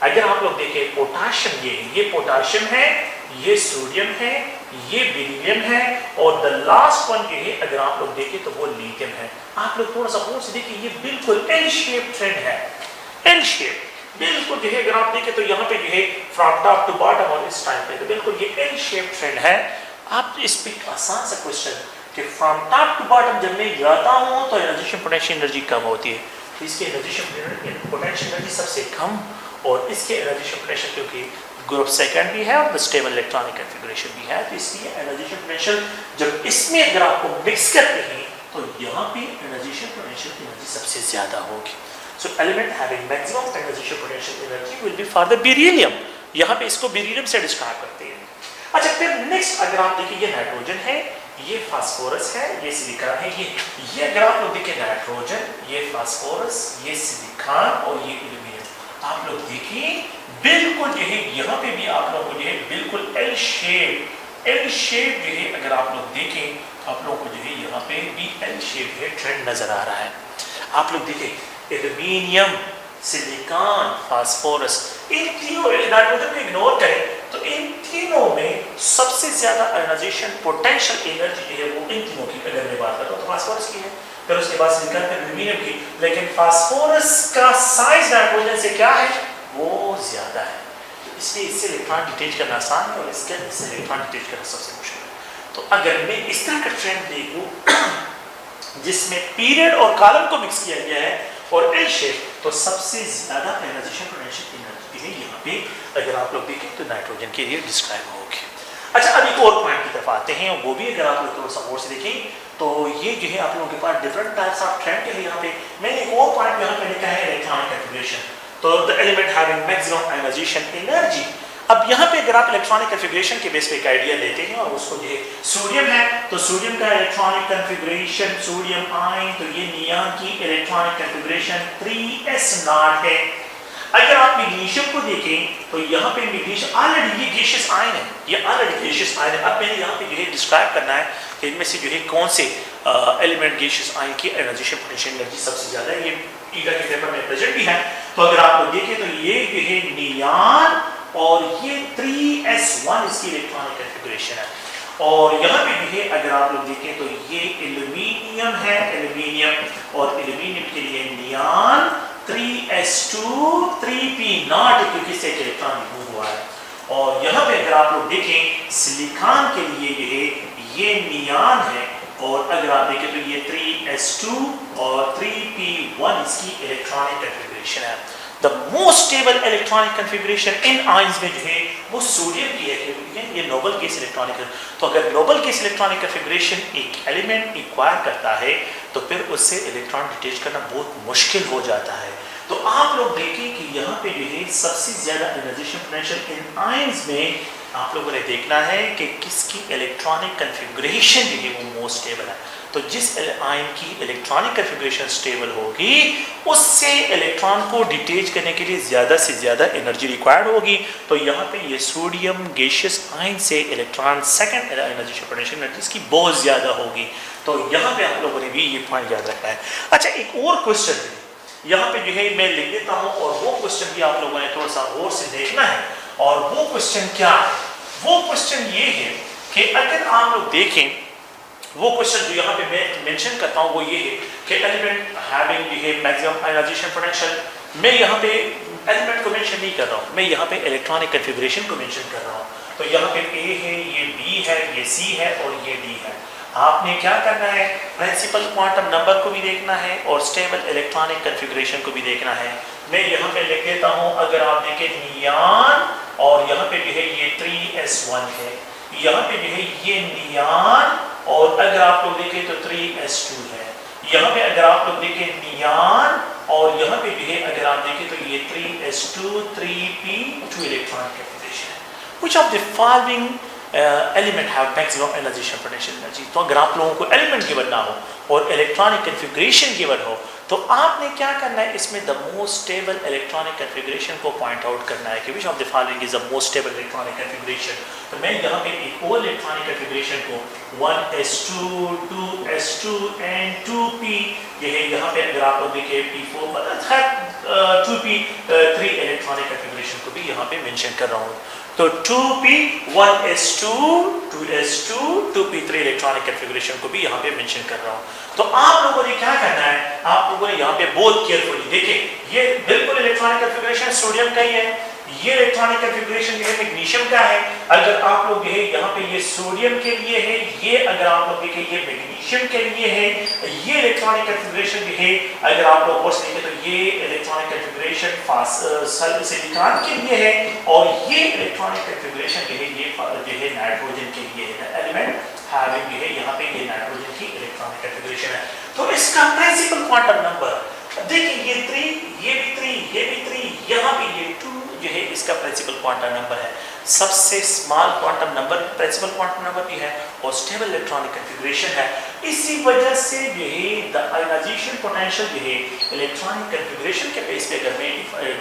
अगर आप लोग देखें पोटाशियम ये है, ये पोटाशियम है, ये सोडियम है, ये बेरिलियम है, और द लास्ट वन ये है अगर आप लोग देखें तो वो लिथियम है। आप लोग थोड़ा सा गौर से देखिए ये बिल्कुल एल शेप ट्रेंड है, एल शेप बिल्कुल जो है अगर आप देखें तो यहाँ पे जो है फ्रॉम टॉप टू बॉटम और इस टाइम पे तो बिल्कुल ये एल शेप ट्रेंड है। आप इस पे आसान सा क्वेश्चन कि फ्रॉम टॉप टू बॉटम जब मैं जाता हूँ तो एनर्जी पोटेंशियल एनर्जी कम होती है, तो इसकी एनर्जी पोटेंशियल एनर्जी सबसे कम, और इसके एनर्जी पोटेंशियल क्योंकि ग्रुप सेकंड भी है और स्टेबल इलेक्ट्रॉनिक कॉन्फ़िगरेशन भी है, तो इसलिए एनर्जी पोटेंशियल जब इसमें अगर आपको मिक्स करते हैं तो यहाँ पे एनर्जी पोटेंशियल एनर्जी सबसे ज्यादा होगी। सो element having maximum energy potential energy will be for the beryllium, यहाँ पे इसको बेरिलियम से डिस्क्राइब करते हैं। अच्छा फिर नेक्स्ट अगर आप देखिए ये नाइट्रोजन है, ये फास्फोरस है, ये सिलिकॉन है, ये अगर आप लोग देखिए नाइट्रोजन, ये फास्फोरस, ये सिलिकॉन और ये एल्यूमिनियम। आप लोग देखिए बिल्कुल जो है यहाँ पे भी आप लोग जो है बिल्कुल एल शेप जो है अगर आप लोग देखें आप लोगों को जो है यहाँ पे भी एल शेप है ट्रेंड नजर आ रहा है। आप लोग देखें एल्यूमिनियम, सिलिकॉन, फास्फोरस, इन तीनों नाइट्रोजन को इग्नोर करें तो इन तीनों में सबसे ज्यादा आयोनाइजेशन पोटेंशियल एनर्जी जो है वो इन तीनों की अगर मैं बात करूँ तो फास्फोरस की है, फिर उसके बाद सिलिकॉन, फिर एल्यूमिनियम की। लेकिन फास्फोरस का साइज नाइट्रोजन से क्या है, वो ज्यादा है, इसलिए इससे इलेक्ट्रॉन डिटेच करना आसान है और इससे इलेक्ट्रॉन डिटेच करना सबसे मुश्किल है। तो अगर मैं इस तरह का ट्रेंड देखूं जिसमें पीरियड और कॉलम को मिक्स किया गया है और एल शेप, तो सबसे ज्यादा आयोनाइजेशन पोटेंशियल एनर्जी है यहाँ पे अगर आप लोग देखें तो नाइट्रोजन के लिए डिस्क्राइब होगी। अच्छा, अब एक और पॉइंट की तरफ आते हैं, वो भी अगर आप लोग थोड़ा सा और से देखें तो ये जो है आप लोगों के पास डिफरेंट टाइप्स ऑफ ट्रेंड के लिए यहाँ पे मैंने एक और पॉइंट यहाँ पे लिखा है इलेक्ट्रॉनिक कॉन्फ़िगरेशन, तो the element having maximum ionization energy. अब यहाँ पे अगर आप इलेक्ट्रॉनिक कॉन्फ़िगरेशन के बेस पे एक आइडिया लेते हैं और उसको जो है सोडियम है तो सोडियम का इलेक्ट्रॉनिक कॉन्फ़िगरेशन सोडियम आयन, तो ये नियान की इलेक्ट्रॉनिक कॉन्फ़िगरेशन 3s0 है। अगर आप मैग्नीशियम को देखें तो यहाँ पे मैग्नीशियम ऑलरेडी ये गैसियस आयन है, ये ऑलरेडी गैसियस आयन है। अब मैंने यहाँ पे जो है डिस्क्राइब करना है कि इनमें से जो है कौन से एलिमेंट गैसियस आयन की आयोनाइजेशन पोटेंशियल एनर्जी सबसे ज्यादा है, ये ईगा के पेपर में प्रेजेंट भी है। तो अगर आप लोग देखें तो ये जो है नियान और ये 3s1 इसकी इलेक्ट्रॉनिक कॉन्फ़िगरेशन है, और यहाँ पे भी है अगर आप लोग देखें तो ये एल्यूमिनियम है, एल्यूमिनियम और एल्यूमिनियम के लिए नियान 3s2 3p0 क्योंकि इससे एक इलेक्ट्रॉन रिमूव हुआ है। और यहाँ पे अगर आप लोग देखें सिलिकॉन के लिए ये नियान है और अगर आप देखें तो ये 3s2 और 3p1 इसकी इलेक्ट्रॉनिक कॉन्फ़िगरेशन है। The most stable electronic configuration in ions में जो है वो सोडियम की है क्योंकि ये नोबल गैस इलेक्ट्रॉनिक है। तो अगर नोबल गैस इलेक्ट्रॉनिक कॉन्फ़िगरेशन एक एलिमेंट एक्वायर करता है तो फिर उससे इलेक्ट्रॉन डिटेच करना बहुत मुश्किल हो जाता है। तो आप लोग देखें कि यहाँ पे जो है सबसे ज्यादा आयोनाइजेशन पोटेंशियल इन आयंस में आप लोगों ने देखना है कि किसकी इलेक्ट्रॉनिक कॉन्फ़िगरेशन जो है वो मोस्ट स्टेबल है। तो जिस आयन की इलेक्ट्रॉनिक कॉन्फ़िगरेशन स्टेबल होगी उससे इलेक्ट्रॉन को डिटेच करने के लिए ज़्यादा से ज़्यादा एनर्जी रिक्वायर्ड होगी। तो यहाँ पे ये सोडियम गैसियस आयन से electron second ionization potential energy इसकी बहुत ज़्यादा होगी। तो यहाँ पे आप लोगों ने भी ये पॉइंट याद रखना है। अच्छा, एक और क्वेश्चन है यहाँ पे जो है मैं लिख देता हूँ और वो क्वेश्चन भी आप लोगों ने थोड़ा सा और से देखना है। और वो क्वेश्चन क्या है, वो क्वेश्चन ये है कि अगर आप लोग देखें वो क्वेश्चन जो यहाँ पे मैं मेंशन करता हूँ वो ये है कि एलिमेंट हैविंग जो है मैक्सिमम आयोनाइजेशन पोटेंशियल, मैं यहाँ पे एलिमेंट को मेंशन नहीं कर रहा हूँ, मैं यहाँ पे इलेक्ट्रॉनिक कॉन्फ़िगरेशन को मेंशन कर रहा हूँ। तो यहाँ पे ए है, ये बी है, ये सी है और ये डी है। आपने क्या करना है, प्रिंसिपल क्वांटम नंबर को भी देखना है और स्टेबल इलेक्ट्रॉनिक कॉन्फ़िगरेशन को भी देखना है। मैं यहाँ पे लिख देता हूँ, अगर आप देखें नियान और यहाँ पे जो है ये 3s1 है, यहाँ पे जो है ये नियान और अगर आप लोग देखें तो 3s2 है, यहाँ पे अगर आप लोग देखें नियान और यहाँ पे जो है अगर आप देखें तो ये 3s2 3p2 इलेक्ट्रॉनिक कॉन्फ़िगरेशन है। Which of the following element have maximum ionization potential energy. तो अगर आप लोगों को एलिमेंट गिवन ना हो और इलेक्ट्रॉनिक कॉन्फ़िगरेशन गिवन हो तो आपने क्या करना है, इसमें the most stable electronic configuration को पॉइंट आउट करना है कि which of the following is the most stable electronic configuration. तो मैं यहाँ पे एक और इलेक्ट्रॉनिक कॉन्फ़िगरेशन को 1s2 2s2 एंड 2p ये है, यहाँ पे अगर आप लोग देखें p4 2p 3 इलेक्ट्रॉनिक कॉन्फ़िगरेशन को भी यहाँ पे मेंशन कर रहा हूँ। तो 2p 1s2 2s2 2p3 electronic configuration को भी यहाँ पे मेंशन कर रहा हूँ। तो आप लोगों ने क्या करना है, आप लोगों ने यहाँ पे बहुत केयरफुली देखें, ये बिल्कुल इलेक्ट्रॉनिक कॉन्फ़िगरेशन सोडियम का ही है, ये इलेक्ट्रॉनिक कॉन्फ़िगरेशन जो है मैग्नीशियम का है। अगर आप लोग ये यहाँ पे ये सोडियम के लिए है, ये अगर आप लोग देखें ये मैग्नीशियम के लिए है, ये इलेक्ट्रॉनिक कॉन्फ़िगरेशन जो है अगर आप लोग और देखें तो ये इलेक्ट्रॉनिक कॉन्फ़िगरेशन सिलिकॉन के लिए है और ये इलेक्ट्रॉनिक कॉन्फ़िगरेशन जो है ये जो है नाइट्रोजन के लिए है। एलिमेंट हैविंग जो है यहाँ पे ये नाइट्रोजन की इलेक्ट्रॉनिक कॉन्फ़िगरेशन है। तो इसका प्रिंसिपल क्वांटम नंबर देखिए ये 3, ये भी 3, ये भी 3, यहाँ भी ये 2 जो है इसका प्रिंसिपल क्वांटम नंबर है, सबसे small quantum number principal quantum number भी है और स्टेबल इलेक्ट्रॉनिक कॉन्फ़िगरेशन है। इसी वजह से जो है द आयोनाइजेशन पोटेंशियल जो है इलेक्ट्रॉनिक कॉन्फ़िगरेशन के बेस पे अगर मैं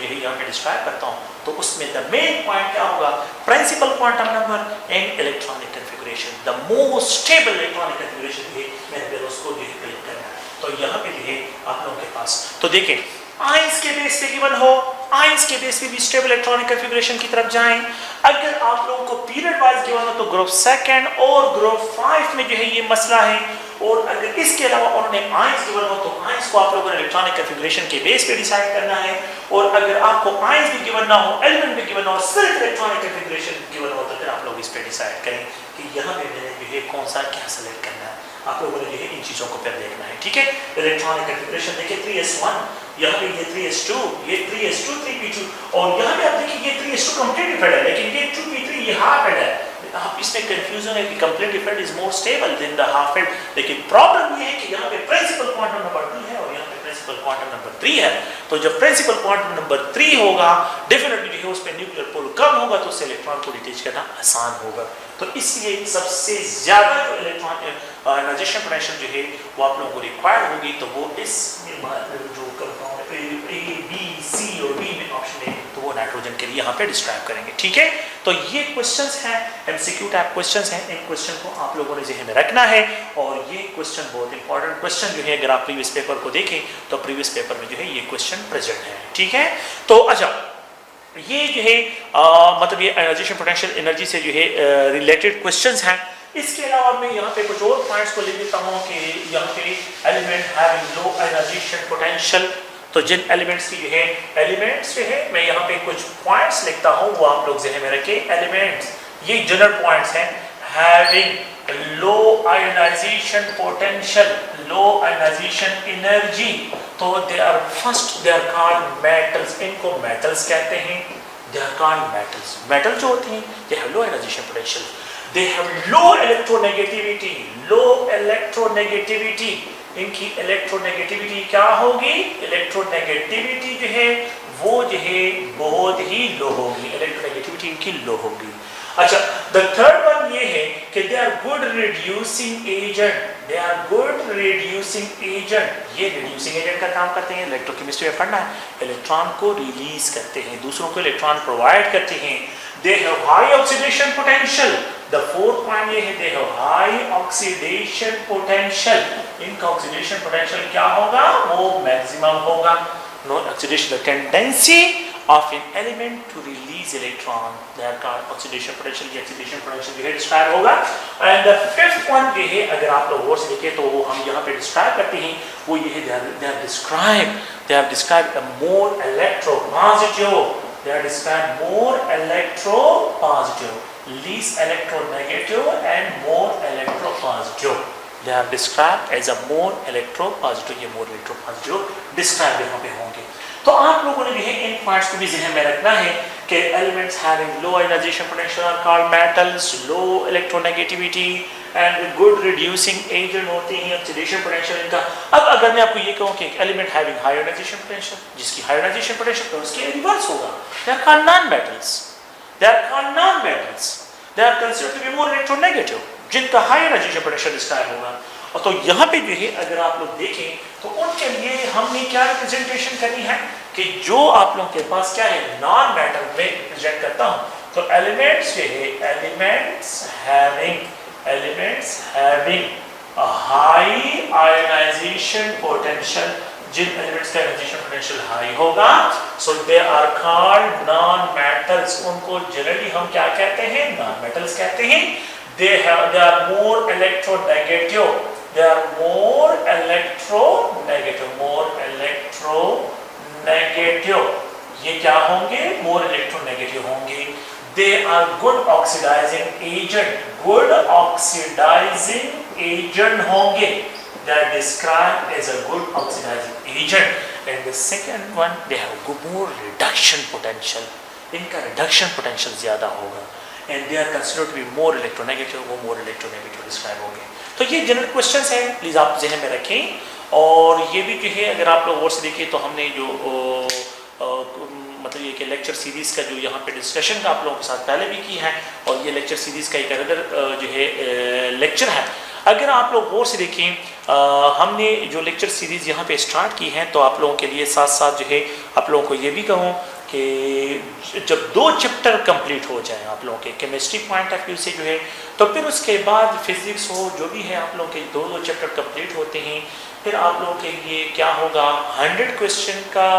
जो है यहाँ पे डिस्क्राइब करता हूँ तो उसमें द मेन पॉइंट क्या होगा, principal quantum number and electronic configuration, the most stable electronic configuration है, मैंने उसको जो है क्लिक करना है। तो यहाँ पे जो है आप लोगों के पास तो देखें आइंस के बेस पे गिवन हो, आइंस के बेस पे भी स्टेबल इलेक्ट्रॉनिक कॉन्फ़िगरेशन की तरफ जाएं। अगर आप लोगों को पीरियड वाइज गिवन हो तो ग्रुप 2 और ग्रुप 5 में जो है ये मसला है, और अगर इसके अलावा उन्होंने आइंस गिवन हो तो आइंस को आप लोगों ने इलेक्ट्रॉनिक कॉन्फ़िगरेशन के बेस पे डिसाइड करना है, और अगर आपको आइंस भी गिवन ना हो, एलिमेंट भी गिवन हो, सिर्फ इलेक्ट्रॉनिक कॉन्फ़िगरेशन गिवन हो तो फिर आप लोग इस पे डिसाइड करें कि यहाँ पे मैंने जो है कौन सा क्या सेलेक्ट करना है। आप लोगों ने जो है इन चीज़ों को फिर देखना है, ठीक है। इलेक्ट्रॉनिक कॉन्फ़िगरेशन देखिए 3s1, यहाँ पे ये 3s2, ये 3s2 3p2, और यहाँ पे आप देखिए ये 3s2 कंप्लीट डिफरेंट है, लेकिन ये 2p3 ये हाफ एड है। आप इसमें कंफ्यूजन है कि complete different is more stable than the half add, लेकिन प्रॉब्लम ये है कि यहाँ पे प्रिंसिपल क्वांटम नंबर 2 है और यहाँ पे प्रिंसिपल क्वांटम नंबर 3 है। तो जब प्रिंसिपल क्वांटम नंबर 3 होगा डेफिनेटली जो है उस पे न्यूक्लियर पोल कम होगा तो उससे इलेक्ट्रॉन को डिटैच करना आसान होगा। तो इसलिए सबसे ज्यादा जो इलेक्ट्रॉन आयोनाइजेशन पोटेंशियल जो है वो आप लोगों को रिक्वायर्ड होगी, तो वो इस जो कंपाउंड ए बी सी और डी में ऑप्शन है तो वो नाइट्रोजन के लिए यहाँ पे डिस्क्राइब करेंगे, ठीक है। तो ये क्वेश्चंस हैं, एमसीक्यू टाइप क्वेश्चंस हैं, इन क्वेश्चन को आप लोगों ने ज़हन में रखना है, और ये क्वेश्चन बहुत इंपॉर्टेंट क्वेश्चन जो है अगर आप प्रीवियस पेपर को देखें तो प्रीवियस पेपर में जो है ये क्वेश्चन प्रेजेंट है, ठीक है। तो अच्छा ये जो है मतलब ये आयोनाइजेशन पोटेंशियल एनर्जी से जो है रिलेटेड क्वेश्चंस हैं। इसके अलावा मैं यहाँ पे कुछ और पॉइंट्स को लिख देता हूँ कि यहाँ पे element having low ionization potential, तो जिन एलिमेंट्स की जो है एलिमेंट्स जो है मैं यहाँ पे कुछ पॉइंट्स लिखता हूँ वो आप लोग ज़हन में रखें। एलिमेंट्स ये जनरल पॉइंट्स हैं, having low ionization potential, low ionization energy, तो they are first they are called metals, इनको मेटल्स कहते हैं, they are called metals. Metal जो होती हैं they have low ionization potential, they have low electronegativity, low electronegativity, इनकी electronegativity क्या होगी, इलेक्ट्रोनेगेटिविटी जो है वो जो है बहुत ही लो होगी, इलेक्ट्रोनेगेटिविटी इनकी लो होगी। अच्छा द थर्ड वन ये है कि they are good reducing agent, they are good reducing agent, ये रिड्यूसिंग एजेंट का काम करते हैं, इलेक्ट्रोकेमिस्ट्री में पढ़ना है, इलेक्ट्रॉन को रिलीज करते हैं, दूसरों को इलेक्ट्रॉन प्रोवाइड करते हैं। They have high oxidation potential, the fourth point ये है they have high oxidation potential, इनका ऑक्सीडेशन पोटेंशियल क्या होगा, वो मैक्सिमम होगा। No oxidation tendency of an element to release electron, they are called oxidation potential, ये oxidation potential जो है डिस्क्राइब होगा। and the fifth one जो है अगर आप लोग और से देखें तो वो हम यहाँ पे डिस्क्राइब करते हैं, वो ये है they have described a more electropositive, they are described more electropositive, least electronegative and more electropositive, they are described as a more electropositive, ये more electropositive डिस्क्राइब यहाँ पे होंगे। तो आप लोगों ने भी है इन पॉइंट्स को भी ज़हन में रखना है कि elements having low ionization potential are called metals, low electronegativity and good reducing agent होते हैं, ऑक्सीडेशन पोटेंशियल इनका। अब अगर मैं आपको ये कहूँ कि element having high ionization potential, जिसकी हाई आयोनाइजेशन पोटेंशियल तो उसके रिवर्स होगा, they are called non metals, they are called non metals, they are considered to be more electronegative, जिनका हाई आयोनाइजेशन पोटेंशियल डिस्क्राइब होगा। और तो यहाँ पे जो है अगर आप लोग देखें तो उनके लिए हमने क्या रिप्रेजेंटेशन करनी है कि जो आप लोगों के पास क्या है नॉन मेटल में रिप्रेजेंट करता हूँ, तो एलिमेंट्स जो है elements having high ionization potential, जिन एलिमेंट्स का आयोनाइजेशन पोटेंशियल हाई होगा so they are called non metals, उनको जनरली हम क्या कहते हैं, नॉन मेटल्स कहते हैं। they are more electronegative, they are more electronegative, ये क्या होंगे, more electronegative होंगे। they are good oxidizing agent होंगे, they are described as a good oxidizing agent। and the second one they have more reduction potential, इनका reduction potential ज्यादा होगा। And they are considered to be more electronegative, वो more electronegative describe होंगे। तो ये general questions हैं, please आप जहन में रखें। और ये भी जो है अगर आप लोग और से देखें तो हमने जो मतलब ये कि लेक्चर सीरीज़ का जो यहाँ पे डिस्कशन का आप लोगों के साथ पहले भी की है, और ये लेक्चर सीरीज़ का एक अदर जो है लेक्चर है। अगर आप लोग गौर से देखें हमने जो लेक्चर सीरीज़ यहाँ पे स्टार्ट की है, तो आप लोगों के लिए साथ साथ जो है आप लोगों को ये भी कहूँ कि जब 2 चैप्टर कंप्लीट हो जाए आप लोगों के केमिस्ट्री पॉइंट ऑफ व्यू से जो है, तो फिर उसके बाद फिजिक्स हो जो भी है आप लोगों के 2 चैप्टर कंप्लीट होते हैं, फिर आप लोगों के लिए क्या होगा 100 क्वेश्चन का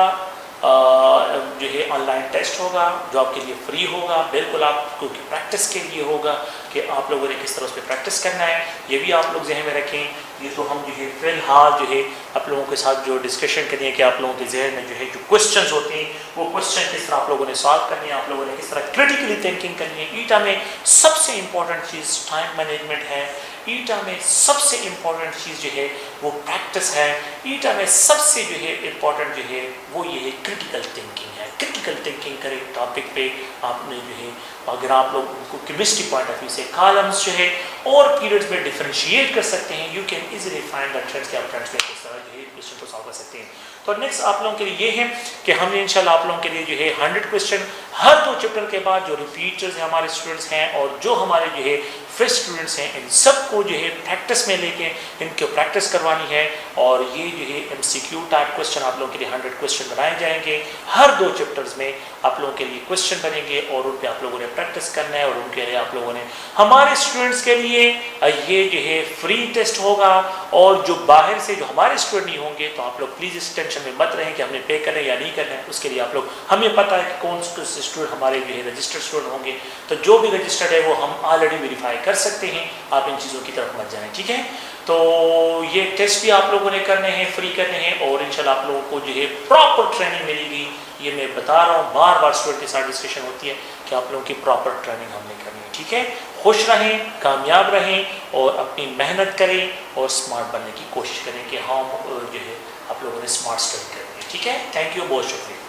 जो है ऑनलाइन टेस्ट होगा, जो आपके लिए फ्री होगा, बिल्कुल आपको प्रैक्टिस के लिए होगा कि आप लोगों ने किस तरह उस पर प्रैक्टिस करना है। ये भी आप लोग जहन में रखें। ये तो हम जो है फिलहाल जो है आप लोगों के साथ जो डिस्कशन करें कि आप लोगों के जहन में जो है जो क्वेश्चंस होते हैं वो क्वेश्चन किस तरह आप लोगों ने सॉल्व करने हैं, आप लोगों ने किस तरह क्रिटिकली थिंकिंग करनी है। ईटा में सबसे इंपॉर्टेंट चीज़ टाइम मैनेजमेंट है। ईटा में सबसे इम्पॉर्टेंट चीज़ जो है वो प्रैक्टिस है। ईटा में सबसे जो है इम्पॉर्टेंट जो है वो ये है क्रिटिकल थिंकिंग है। क्रिटिकल थिंकिंग करें टॉपिक पे आपने जो है, अगर आप लोग उनको केमिस्ट्री पॉइंट ऑफ व्यू से कॉलम्स जो है और पीरियड्स में डिफरेंशिएट कर सकते हैं, you can easily find the trends के आप ट्रेंड्स में किस तरह जो है क्वेश्चन को सॉल्व कर सकते हैं। तो नेक्स्ट आप लोगों के लिए ये है कि हमने इंशाल्लाह आप लोगों के लिए जो है 100 क्वेश्चन हर 2 चैप्टर के बाद जो रिपीटर्स हैं हमारे स्टूडेंट्स हैं और जो हमारे जो है फ्रेश स्टूडेंट्स हैं, इन सबको जो है प्रैक्टिस में लेके इनको प्रैक्टिस करवानी है। और ये जो है MCQ टाइप क्वेश्चन आप लोगों के लिए 100 क्वेश्चन बनाए जाएंगे। हर 2 चैप्टर्स में आप लोगों के लिए क्वेश्चन बनेंगे और उन पर आप लोगों ने प्रैक्टिस करना है। और उनके लिए आप लोगों ने हमारे स्टूडेंट्स के लिए ये जो है फ्री टेस्ट होगा। और जो बाहर से जो हमारे स्टूडेंट नहीं होंगे तो आप लोग प्लीज़ इस टेंशन में मत रहें कि हमने पे करना है या नहीं करना है। उसके लिए आप लोग, हमें पता है कि कौन से स्टूडेंट हमारे जो है रजिस्टर्ड स्टूडेंट होंगे, तो जो भी रजिस्टर्ड है वो हम ऑलरेडी वेरीफाई कर सकते हैं। आप इन चीज़ों की तरफ मत जाएं, ठीक है। तो ये टेस्ट भी आप लोगों ने करने हैं, फ्री करने हैं, और इंशाल्लाह आप लोगों को जो है प्रॉपर ट्रेनिंग मिलेगी। ये मैं बता रहा हूँ, बार बार स्टूडेंट के साथ डिस्कशन होती है कि आप लोगों की प्रॉपर ट्रेनिंग हमने करनी है, ठीक है। खुश रहें, कामयाब रहें और अपनी मेहनत करें और स्मार्ट बनने की कोशिश करें कि हम जो है आप लोगों ने स्मार्ट स्टडी करनी है, ठीक है। थैंक यू, बहुत शुक्रिया।